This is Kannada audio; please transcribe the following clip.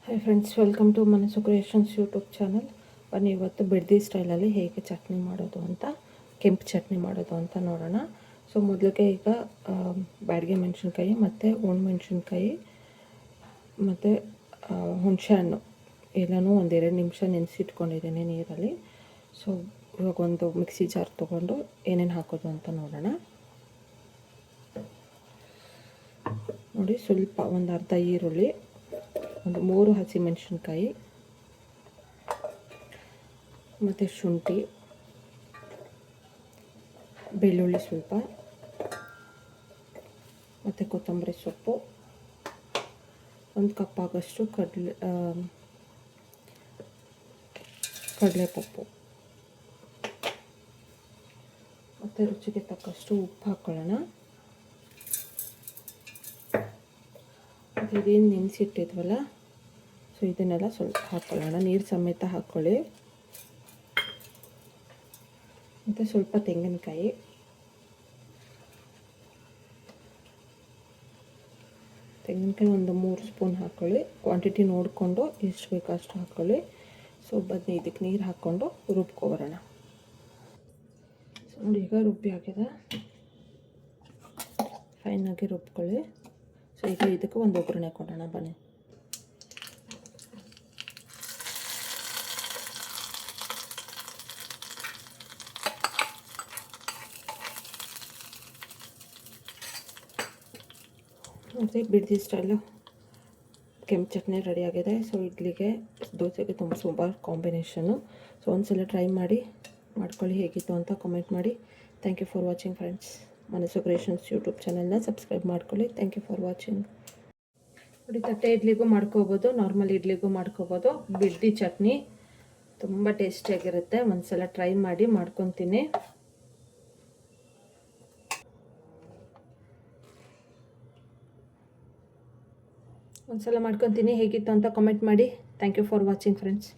ಹಾಯ್ ಫ್ರೆಂಡ್ಸ್, ವೆಲ್ಕಮ್ ಟು ಮನಸ್ಸು ಕ್ರಿಯೇಷನ್ಸ್ ಯೂಟ್ಯೂಬ್ ಚಾನಲ್. ಬನ್ನಿ ಇವತ್ತು ಬಿಡ್ದಿ ಸ್ಟೈಲಲ್ಲಿ ಹೇಗೆ ಚಟ್ನಿ ಮಾಡೋದು ಅಂತ, ಕೆಂಪು ಚಟ್ನಿ ಮಾಡೋದು ಅಂತ ನೋಡೋಣ. ಸೊ ಮೊದಲಿಗೆ ಈಗ ಬ್ಯಾಡಗೆ ಮೆಣಸಿನ್ಕಾಯಿ ಮತ್ತು ಒಣಮೆಣ್ಸಿನ್ಕಾಯಿ ಮತ್ತು ಹುಣಸೆಹಣ್ಣು ಎಲ್ಲನೂ 1-2 ನಿಮಿಷ ನೆನೆಸಿಟ್ಕೊಂಡಿದ್ದೀನಿ ನೀರಲ್ಲಿ. ಸೊ ಇವಾಗ ಒಂದು ಮಿಕ್ಸಿ ಜಾರ್ ತೊಗೊಂಡು ಏನೇನು ಹಾಕೋದು ಅಂತ ನೋಡೋಣ. ನೋಡಿ, ಸ್ವಲ್ಪ ಒಂದು ಅರ್ಧ ಈರುಳ್ಳಿ, ಒಂದು 3 ಹಸಿಮೆಣಸಿನ್ಕಾಯಿ ಮತ್ತು ಶುಂಠಿ, ಬೆಳ್ಳುಳ್ಳಿ ಸ್ವಲ್ಪ ಮತ್ತು ಕೊತ್ತಂಬರಿ ಸೊಪ್ಪು, 1 ಕಪ್ ಆಗೋಷ್ಟು ಕಡಲೆಪಪ್ಪು ಮತ್ತು ರುಚಿಗೆ ತಕ್ಕಷ್ಟು ಉಪ್ಪು ಹಾಕ್ಕೊಳ್ಳೋಣ. ಇದೇನು ನೆನೆಸಿಟ್ಟಿದ್ವಲ್ಲ, ಸೊ ಇದನ್ನೆಲ್ಲ ಸ್ವಲ್ಪ ಹಾಕ್ಕೊಳ್ಳೋಣ. ನೀರು ಸಮೇತ ಹಾಕ್ಕೊಳ್ಳಿ. ಮತ್ತು ಸ್ವಲ್ಪ ತೆಂಗಿನಕಾಯಿ, ಒಂದು 3 ಸ್ಪೂನ್ ಹಾಕ್ಕೊಳ್ಳಿ. ಕ್ವಾಂಟಿಟಿ ನೋಡಿಕೊಂಡು ಎಷ್ಟು ಬೇಕೋ ಅಷ್ಟು ಹಾಕ್ಕೊಳ್ಳಿ. ಸೊ ಬನ್ನಿ ಇದಕ್ಕೆ ನೀರು ಹಾಕ್ಕೊಂಡು ರುಬ್ಕೊಬರೋಣ. ಸೊ ನೋಡಿ, ಈಗ ರುಬ್ಬಿ ಆಗಿದೆ, ಫೈನಾಗಿ ರುಬ್ಕೊಳ್ಳಿ. ಸೊ ಈಗ ಇದಕ್ಕೆ ಒಂದು ಒಗ್ಗರಣೆ ಕೊಡೋಣ ಬನ್ನಿ. ಮತ್ತು ಬಿಡ್ದಿ ಸ್ಟೈಲು ಕೆಂಪು ಚಟ್ನಿ ರೆಡಿಯಾಗಿದೆ. ಸೊ ಇಡ್ಲಿಗೆ, ದೋಸೆಗೆ ತುಂಬ ಸೂಪರ್ ಕಾಂಬಿನೇಷನ್ನು. ಸೊ ಒಂದ್ಸಲ ಟ್ರೈ ಮಾಡ್ಕೊಳ್ಳಿ, ಹೇಗಿತ್ತು ಅಂತ ಕಮೆಂಟ್ ಮಾಡಿ. Thank you for watching friends. Manasu creations YouTube ಚಾನಲ್ನ ಸಬ್ಸ್ಕ್ರೈಬ್ ಮಾಡ್ಕೊಳ್ಳಿ. Thank you for watching. ನೋಡಿ, ತಟ್ಟೆ ಇಡ್ಲಿಗೂ ಮಾಡ್ಕೋಬೋದು, ನಾರ್ಮಲ್ ಇಡ್ಲಿಗೂ ಮಾಡ್ಕೋಬೋದು. ಬಿಡ್ದಿ ಚಟ್ನಿ ತುಂಬ ಟೇಸ್ಟಿಯಾಗಿರುತ್ತೆ. ಒಂದ್ಸಲ ಟ್ರೈ ಮಾಡಿ, ಮಾಡ್ಕೊತೀನಿ. ಹೇಗಿತ್ತು ಅಂತ ಕಮೆಂಟ್ ಮಾಡಿ. Thank you for watching friends.